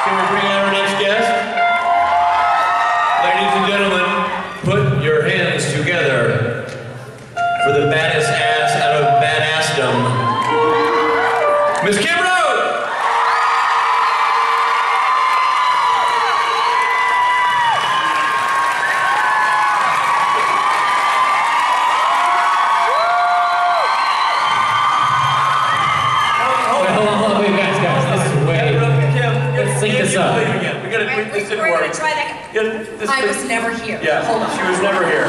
Can we bring out our next guest? Ladies and gentlemen, put your hands together for the baddest ass out of badassdom, Miss Kim Rhodes! I was never here. Yeah, hold on. She was never here.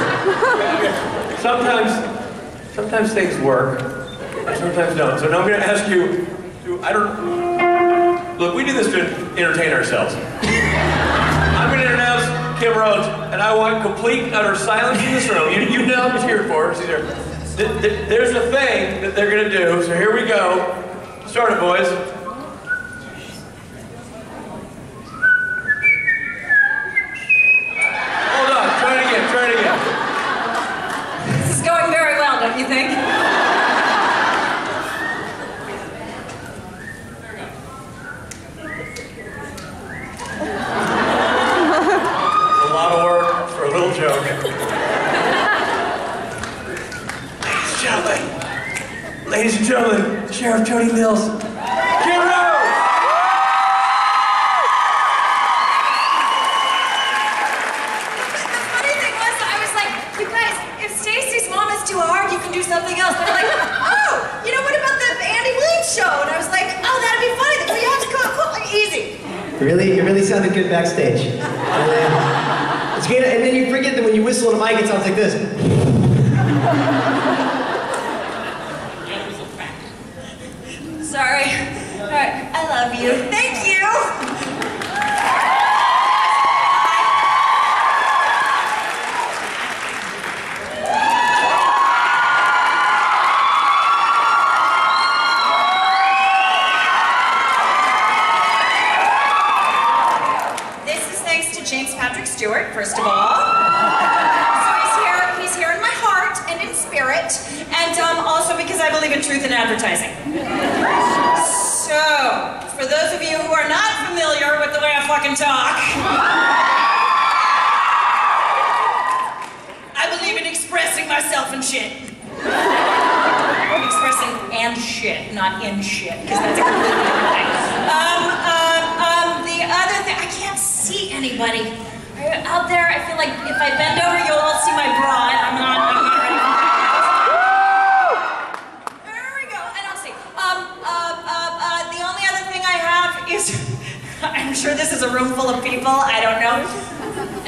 Sometimes things work, and sometimes don't. So now I'm going to ask you, look, we do this to entertain ourselves. I'm going to announce Kim Rhodes, and I want complete, utter silence in this room. You know what I'm here for. She's here. There's a thing that they're going to do, so here we go. Start it, boys. You think? A lot of work for a little joke. Ladies and gentlemen, Sheriff Jody Mills, Kim Rhodes! Too hard, you can do something else. They're like, oh, you know, what about the Andy Williams show? And I was like, oh, that'd be funny. Yeah, cool, like, easy. It really sounded good backstage. It's good, and then you forget that when you whistle on a mic, it sounds like this. Sorry. All right, I love you. Thank you. First of all. So he's here in my heart and in spirit, and also because I believe in truth in advertising. So, for those of you who are not familiar with the way I fucking talk, I believe in expressing myself and shit. Expressing and shit, not in shit, because that's a completely different thing. The other thing, I can't see anybody. Out there, I feel like if I bend over, you'll all see my bra. I'm not ready for that. There we go, and I'll see. The only other thing I have is, I'm sure this is a room full of people, I don't know.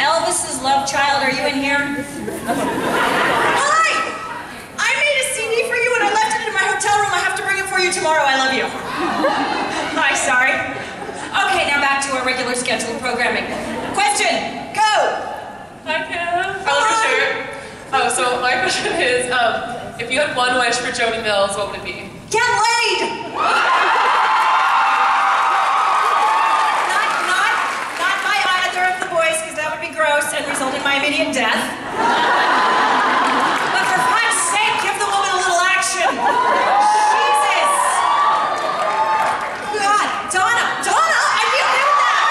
Elvis's love child, are you in here? Hi! I made a CD for you and I left it in my hotel room. I have to bring it for you tomorrow. I love you. Hi, sorry. Okay, now back to our regular scheduled programming. Question! Go! Hi, Kim. I love your shirt. Oh, so my question is, if you had one wish for Jody Mills, what would it be? Get laid! not by either of the boys, because that would be gross and result in my immediate death. But for fuck's sake, give the woman a little action. Jesus! God, Donna! I'd be okay with that!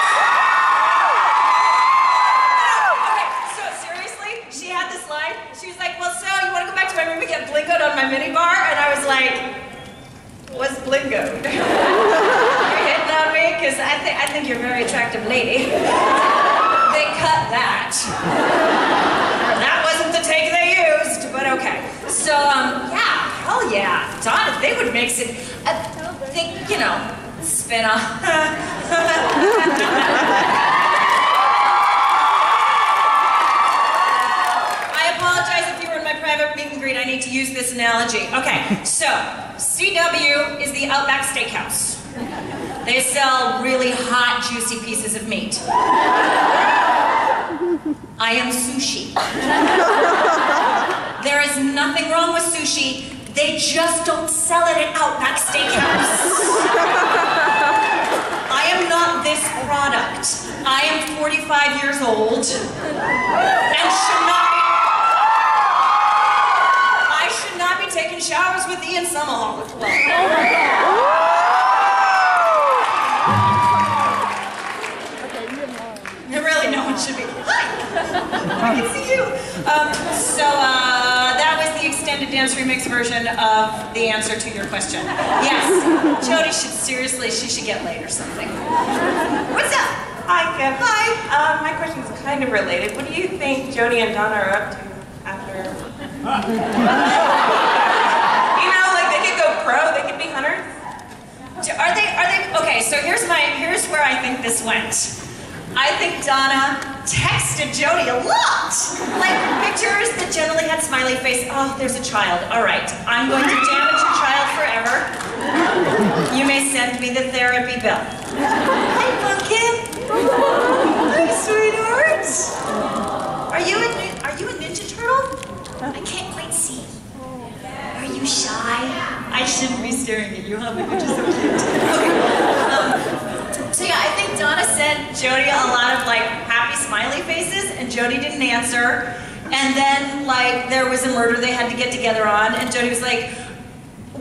She had this line. She was like, well, so you want to go back to my room and get blingoed on my minibar? And I was like, what's blingoed? You're hitting on me? Because I think you're a very attractive lady. They cut that. That wasn't the take they used, but okay. So, yeah, hell yeah. Donna, they would mix it. I think, you know, spin off. I need to use this analogy. Okay, so CW is the Outback Steakhouse. They sell really hot, juicy pieces of meat. I am sushi. There is nothing wrong with sushi. They just don't sell it at Outback Steakhouse. I am not this product. I am 45 years old and should not be taking showers with Ian Somerhalder. That was the extended dance remix version of the answer to your question. Yes, Jody should seriously, she should get laid or something. What's up? Hi, Kim. Hi. My question is kind of related. What do you think Jody and Donna are up to after? You know, like they could go pro, they could be hunters. Are they, okay, so here's where I think this went. I think Donna texted Jody a lot. Like pictures that generally had smiley face. Oh, there's a child. All right, I'm going to damage your child forever. You may send me the therapy bill. Hi, Pumpkin. Hi, sweetheart. Are you a Ninja Turtle? I can't quite see. Are you shy? I shouldn't be staring at you, huh? But you're just so cute. Okay. So yeah, I think Donna sent Jody a lot of like happy smiley faces, and Jody didn't answer. And then like there was a murder they had to get together on, and Jody was like,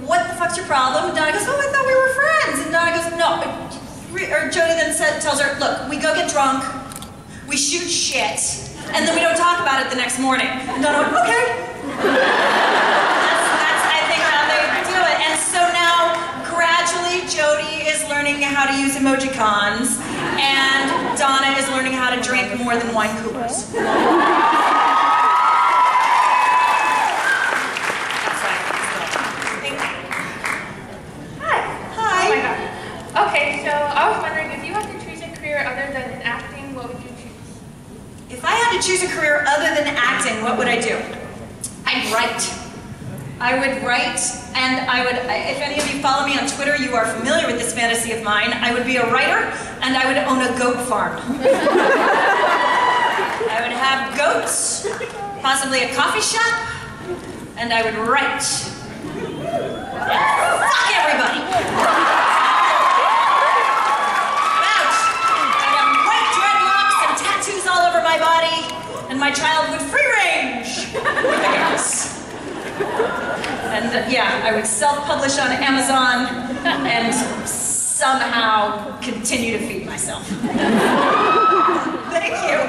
"What the fuck's your problem?" And Donna goes, "Oh, I thought we were friends." And Donna goes, "No." Or Jody then tells her, "Look, we go get drunk, we shoot shit, and then we don't talk about it the next morning." And Donna went, "Okay." That's I think how they do it. And so now gradually Jody is learning how to use emojicons, and Donna is learning how to drink more than wine coolers. That's right. Thank you. Hi. Oh my God. Okay, so I was wondering, if you had to choose a career other than acting, what would you choose? If I had to choose a career other than acting, what would I do? I'd write. I would write, and I would, if any of you follow me on Twitter, you are familiar with this fantasy of mine. I would be a writer, and I would own a goat farm. I would have goats, possibly a coffee shop, and I would write. And fuck everybody! Out! I'd have white dreadlocks and tattoos all over my body, and my child would free range with the goats. And yeah, I would self-publish on Amazon and somehow continue to feed myself. Thank you.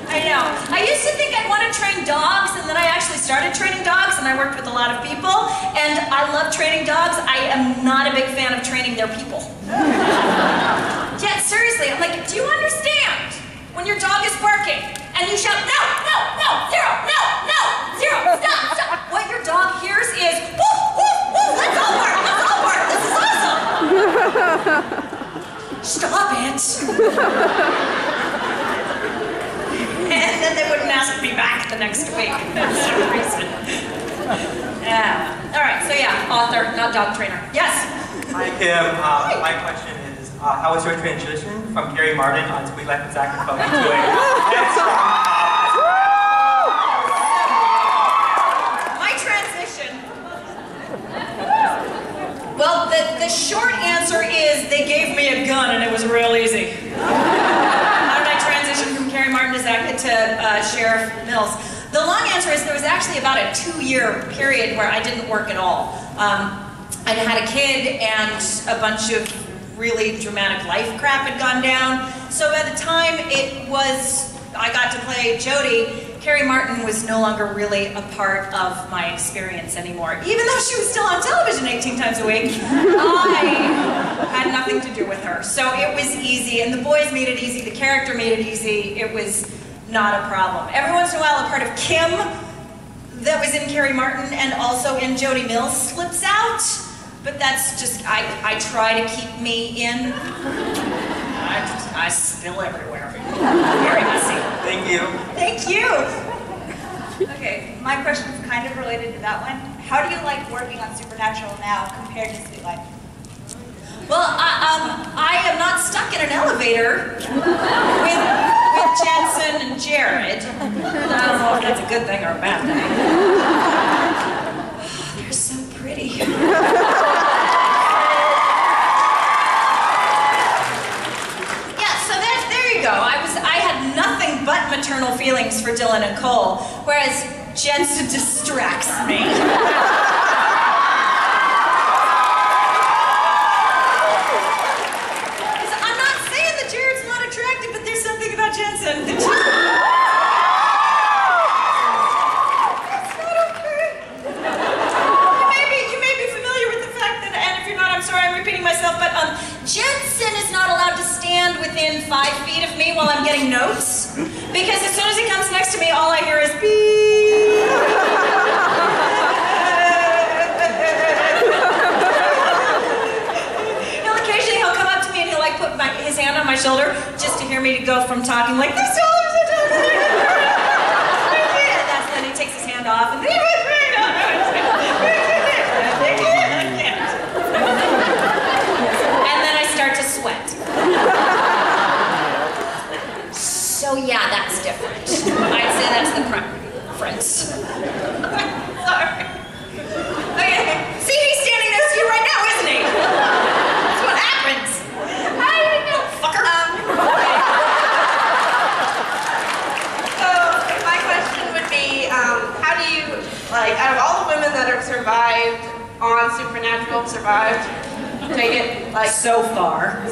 I know. I used to think I'd want to train dogs, and then I actually started training dogs, and I worked with a lot of people, and I love training dogs. I am not a big fan of training their people. Yeah, seriously, I'm like, do you understand when your dog is barking and you shout, no, no, no, zero, no, no, zero, stop, stop. What your dog hears is, woof, woof, woof, let's all bark, this is awesome. Stop it. And then they wouldn't ask me back the next week for some reason. Yeah. All right, so yeah, author, not dog trainer. Yes? Hi, Kim. My question is, how was your transition from Gary Martin on Sweet Life of Zack and Cody to a headstrong My transition. Well, the short answer is they gave me a gun and it was real easy. How did I transition from Gary Martin to Sheriff Mills? The long answer is there was actually about a 2-year period where I didn't work at all. I'd had a kid and a bunch of really dramatic life crap had gone down. So by the time I got to play Jody, Carrie Martin was no longer really a part of my experience anymore. Even though she was still on television 18 times a week, I had nothing to do with her. So it was easy, and the boys made it easy, the character made it easy, it was not a problem. Every once in a while, a part of Kim that was in Carrie Martin and also in Jody Mills slips out, but that's just, I try to keep me in. I spill everywhere. Very messy. Thank you. Thank you. Okay, my question is kind of related to that one. How do you like working on Supernatural now compared to Sweet Life? Well, I am not stuck in an elevator with Jensen and Jared. I don't know if that's a good thing or a bad thing. Oh, they're so pretty. Yeah, so there you go. I had nothing but maternal feelings for Dylan and Cole, whereas Jensen distracts me. within 5 feet of me while I'm getting notes. Because as soon as he comes next to me, all I hear is beep. He'll come up to me and he'll like put his hand on my shoulder just to hear me to go from talking like this. Then he takes his hand off and then I start to sweat. So yeah, that's different. I'd say that's the preference. Sorry. Okay. See, he's standing next to you right now, isn't he? That's what happens. I don't even know, fucker. So my question would be, how do you, like, out of all the women that have survived on Supernatural, make it like So far.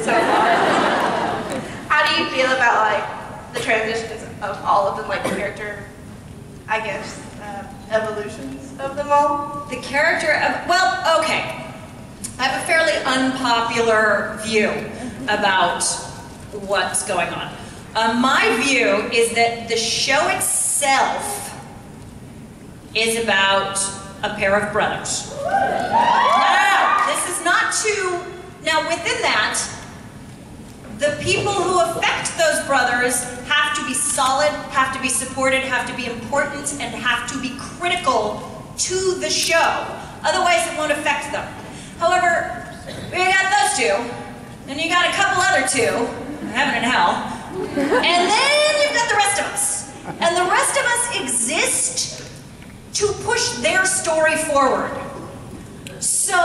How do you feel about like the transitions of all of them, like the character, I guess, evolutions of them all? The character of, well, okay. I have a fairly unpopular view about what's going on. My view is that the show itself is about a pair of brothers. Now, this is not to, now within that, the people who affect those brothers have to be solid, have to be supported, have to be important, and have to be critical to the show. Otherwise, it won't affect them. However, you got those two, and you got a couple other two, heaven and hell, and then you've got the rest of us. And the rest of us exist to push their story forward. So,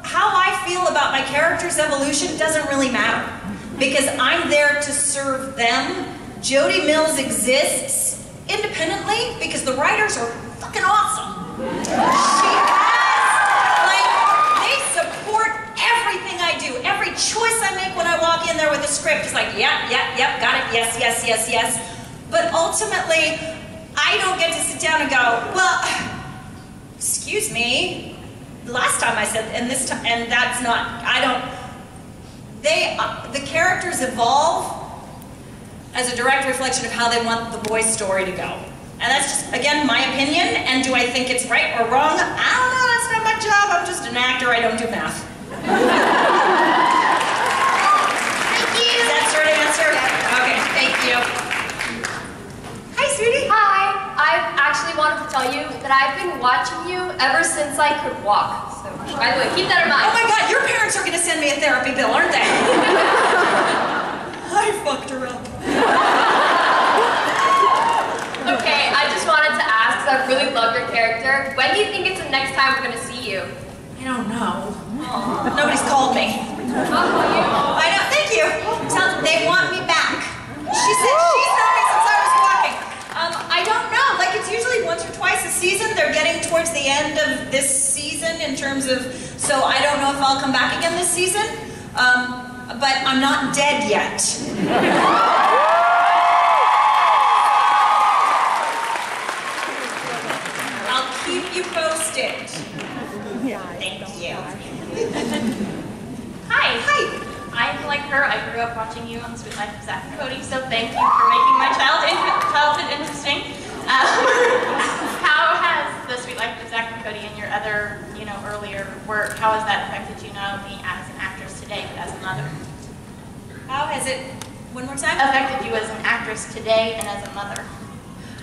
how I feel about my character's evolution doesn't really matter, because I'm there to serve them. Jody Mills exists independently because the writers are fucking awesome. She has, like, they support everything I do. Every choice I make when I walk in there with a script is like, yep, got it, yes. But ultimately, I don't get to sit down and go, well, excuse me, last time I said, and this time, and that's not, I don't, the characters evolve as a direct reflection of how they want the boy's story to go. And that's just, again, my opinion, and do I think it's right or wrong? I don't know, that's not my job, I'm just an actor, I don't do math. Thank you! Is that sort of answer? Okay, thank you. Hi, sweetie. Hi, I've actually wanted to tell you that I've been watching you ever since I could walk. So, by the way, keep that in mind. Oh my God, your parents are gonna send me a therapy bill, aren't they? I fucked her up. Okay, I just wanted to ask, because I really love your character. When do you think it's the next time we're gonna see you? I don't know. Nobody's called me. Oh, I know, thank you. They want me back. She said she's known me since I was walking. I don't know, like it's usually once or twice a season. They're getting towards the end of this season in terms of, so I don't know if I'll come back again this season. But I'm not dead yet. I'll keep you posted. Thank you. Hi. I'm like her. I grew up watching you on Sweet Life of Zach and Cody, so thank you for making my childhood interesting. How has the Sweet Life of Zach and Cody and your other, earlier work, how has that affected you not only as an actress today, but as a mother? How has it, one more time? Affected you as an actress today and as a mother?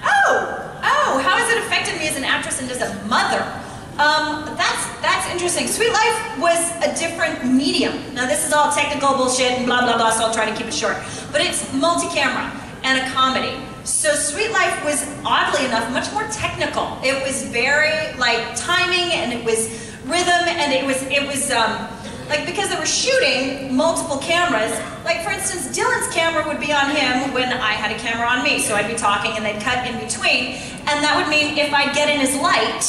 Oh, how has it affected me as an actress and as a mother? That's interesting. Sweet Life was a different medium. Now this is all technical bullshit and blah, blah, blah, so I'll try to keep it short. But it's multi-camera and a comedy. So Sweet Life was, oddly enough, much more technical. It was very, like, timing, and it was rhythm, and it was like, because they were shooting multiple cameras, like, for instance, Dylan's camera would be on him when I had a camera on me, so I'd be talking and they'd cut in between, and that would mean if I'd get in his light,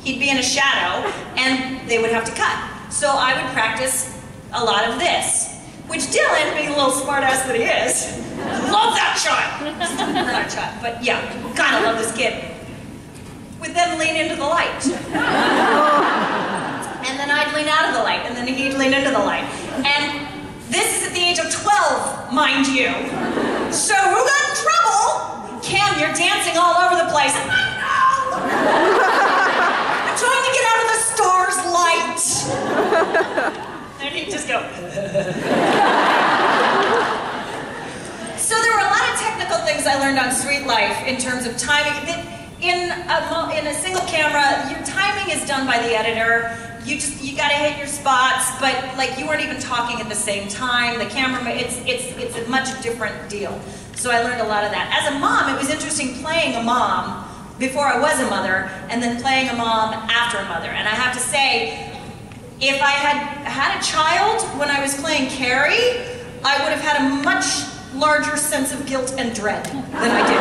he'd be in a shadow, and they would have to cut. So I would practice a lot of this, which Dylan, being a little smartass that he is, love that shot. Not a shot, but yeah, gotta love this kid. Would then lean into the light. And then I'd lean out of the light, and then he'd lean into the light. And this is at the age of 12, mind you. So who got in trouble? Cam, you're dancing all over the place. I know. I'm trying to get out of the star's light. And he'd just go. So there were a lot of technical things I learned on Sweet Life in terms of timing. In a single camera, your timing is done by the editor. You gotta hit your spots, but like you weren't even talking at the same time. The camera, it's a much different deal. So I learned a lot of that. As a mom, it was interesting playing a mom before I was a mother, and then playing a mom after a mother. And I have to say, if I had a child when I was playing Carrie, I would have had a much larger sense of guilt and dread than I did.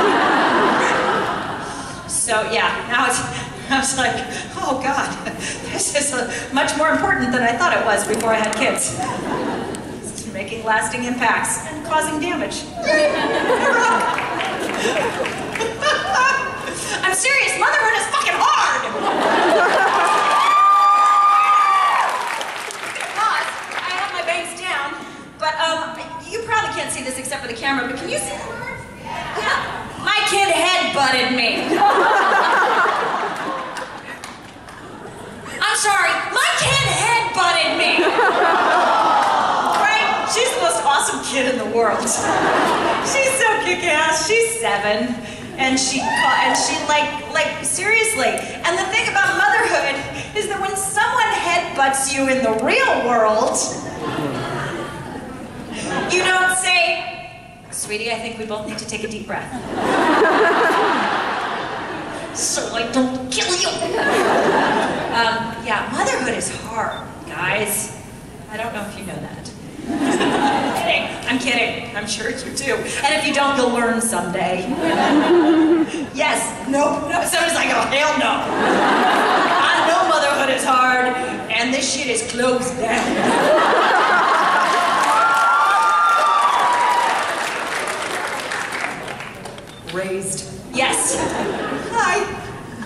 So yeah, now I was like, oh God, this is much more important than I thought it was before I had kids. This is making lasting impacts and causing damage. I'm serious, motherhood is fucking hard! I have my bangs down, but you probably can't see this except for the camera, but can you see the words? Yeah. My kid head-butted me. I'm sorry, my kid head-butted me. Right? She's the most awesome kid in the world. She's so kick-ass. She's 7, and she like seriously. And the thing about motherhood is that when someone headbutts you in the real world, you don't say, sweetie, I think we both need to take a deep breath. So I don't kill you. Yeah, motherhood is hard, guys. I don't know if you know that. I'm kidding. I'm sure you do. And if you don't, you'll learn someday. Yes. No. Somebody's like, oh, hell no. I know motherhood is hard, and this shit is closed down. Raised. Yes. Hi.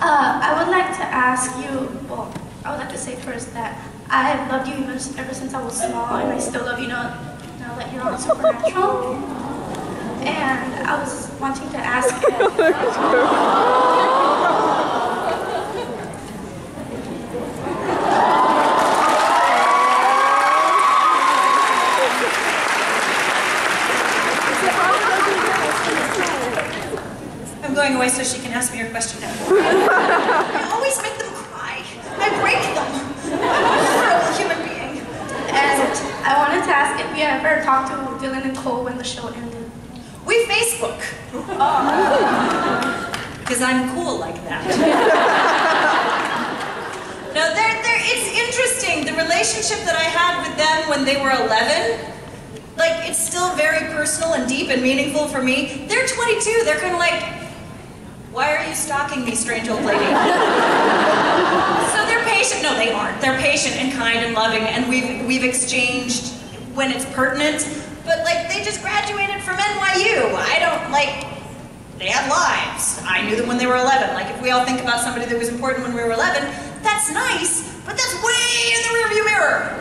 I would like to ask you, well, I would like to say first that I have loved you ever since I was small, and I still love you now that you're on Supernatural. And I was wanting to ask I'm going away so she can ask me her question now. I always make them cry. I break them. I'm a horrible human being. And I wanted to ask if you ever talked to Dylan and Cole when the show ended. We Facebook. Because I'm cool like that. No, it's interesting. The relationship that I had with them when they were 11, like, it's still very personal and deep and meaningful for me. They're 22. They're kind of like, why are you stalking me, strange old lady? So they're patient. No, they aren't. They're patient and kind and loving, and we've exchanged when it's pertinent. But like, they just graduated from NYU. I don't like. They had lives. I knew them when they were 11. Like, if we all think about somebody that was important when we were 11, that's nice, but that's way in the rearview mirror.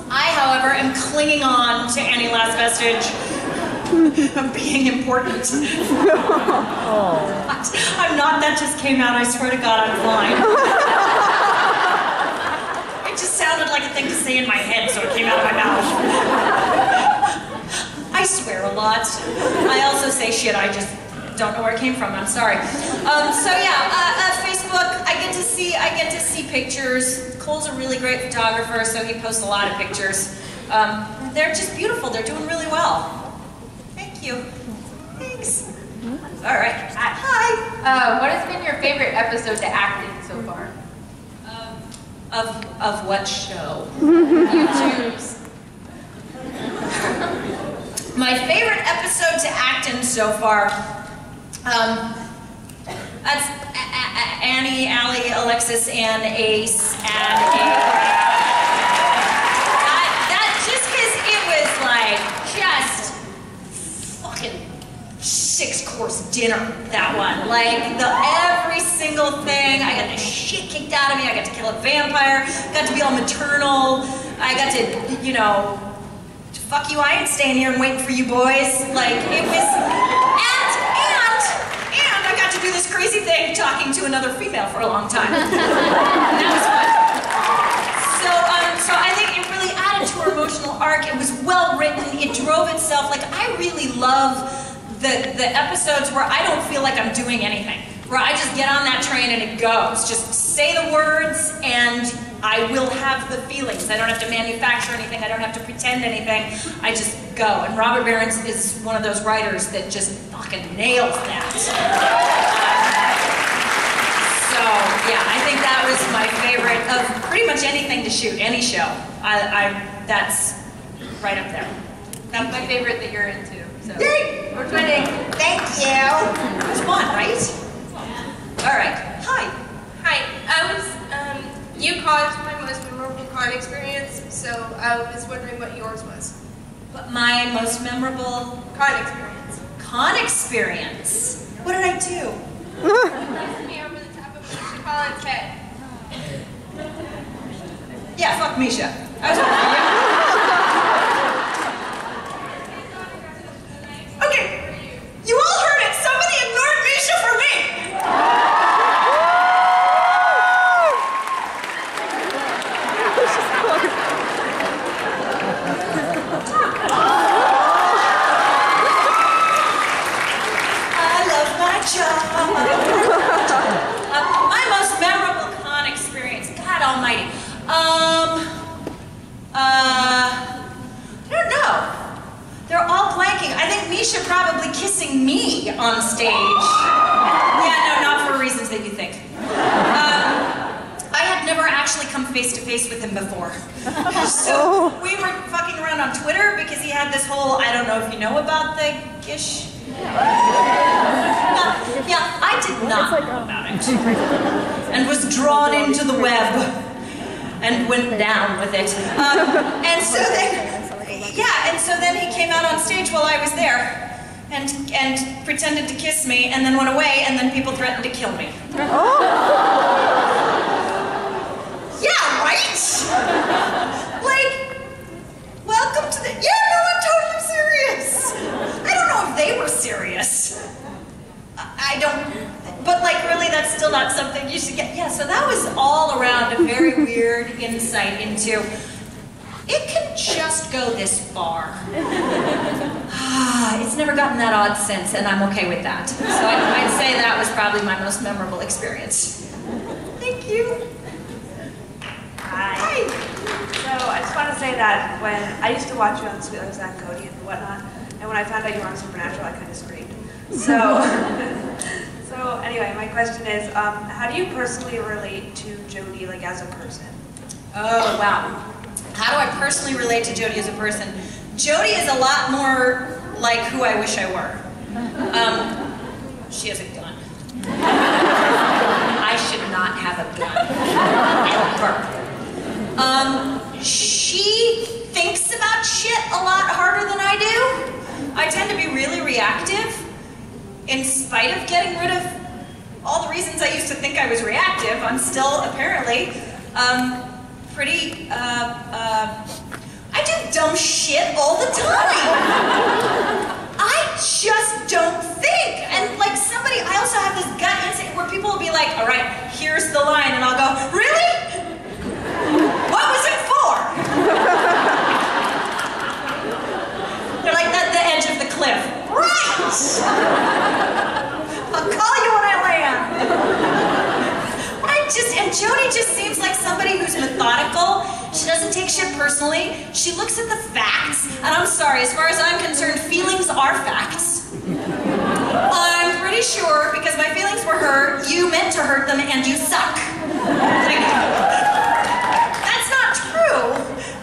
I, however, am clinging on to any last vestige of being important. I'm not, that just came out, I swear to God, I'm blind. It just sounded like a thing to say in my head, so it came out of my mouth. I swear a lot. I also say shit, I just don't know where it came from, I'm sorry. So yeah, Facebook, I get to see pictures. Cole's a really great photographer, so he posts a lot of pictures. They're just beautiful, they're doing really well. Thank you. Thanks. All right. Hi. What has been your favorite episode to act in so far? Of what show? You choose. My favorite episode to act in so far, that's Annie, Allie, Alexis, and Ace, and that just because it was like just fucking 6-course dinner, that one. Like every single thing, I got the shit kicked out of me. I got to kill a vampire, got to be all maternal. I got to, you know, fuck you, I ain't staying here and waiting for you boys. Like, it was, and I got to do this crazy thing talking to another female for a long time. That was fun. So I think it really added to her emotional arc. It was well written, it drove itself. Like, I really love the episodes where I don't feel like I'm doing anything. Where I just get on that train and it goes. Just say the words and I will have the feelings. I don't have to manufacture anything. I don't have to pretend anything. I just go. And Robert Behrens is one of those writers that just fucking nails that. So yeah, I think that was my favorite of pretty much anything to shoot, any show. That's right up there. That's my favorite that you're into. So. Yay! We're winning. Thank you. It was fun, right? All right. Hi. Hi. You caused my most memorable con experience, so I was wondering what yours was. What my most memorable Con experience. Con experience? What did I do? Kissed me over the top of Misha Collins' head. Yeah, fuck Misha. I was wondering, yeah. Okay. You all heard it. Somebody ignored Misha for me. My most memorable con experience, God almighty. I don't know. They're all blanking. I think Misha probably kissing me on stage. Yeah, no, not for reasons that you think. I had never actually come face to face with him before. So we were fucking around on Twitter because he had this whole, I don't know if you know about the Gish. Yeah, I did not know about it. And was drawn into the web and went down with it. And so then he came out on stage while I was there and pretended to kiss me and then went away and then people threatened to kill me. Yeah, right? Like, welcome to the, yeah, no, I'm totally serious. I don't know if they were serious. I don't, but like really that's still not something you should get. Yeah, so that was all around a very weird insight into, it can just go this far. It's never gotten that odd since and I'm okay with that. So I'd say that was probably my most memorable experience. Thank you. Hi. So I just want to say that when I used to watch you on Sweet Like Zach and Cody and whatnot, and when I found out you were on Supernatural, I kind of screamed. So, so anyway, my question is, how do you personally relate to Jody, like as a person? Oh wow. How do I personally relate to Jody as a person? Jody is a lot more like who I wish I were. She has a gun. I should not have a gun. Ever. She thinks about shit a lot harder than I do. I tend to be really reactive. In spite of getting rid of all the reasons I used to think I was reactive, I'm still apparently pretty, I do dumb shit all the time. I just don't think. And like somebody, I also have this gut instinct where people will be like, all right, here's the line. And I'll go, really? What was it for? They're like the edge of the cliff. Right! I'll call you when I land. And Jody just seems like somebody who's methodical. She doesn't take shit personally. She looks at the facts. And I'm sorry, as far as I'm concerned, feelings are facts. I'm pretty sure, because my feelings were hurt, you meant to hurt them and you suck. Like, that's not true.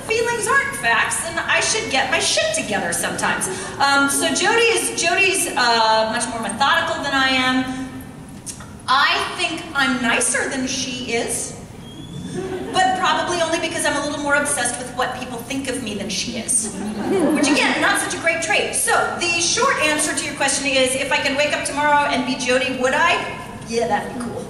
Feelings aren't facts, and I should get my shit together sometimes. So Jody's much more methodical than I am. I think I'm nicer than she is, but probably only because I'm a little more obsessed with what people think of me than she is. Which again, not such a great trait. So the short answer to your question is, if I could wake up tomorrow and be Jody, would I? Yeah, that'd be cool.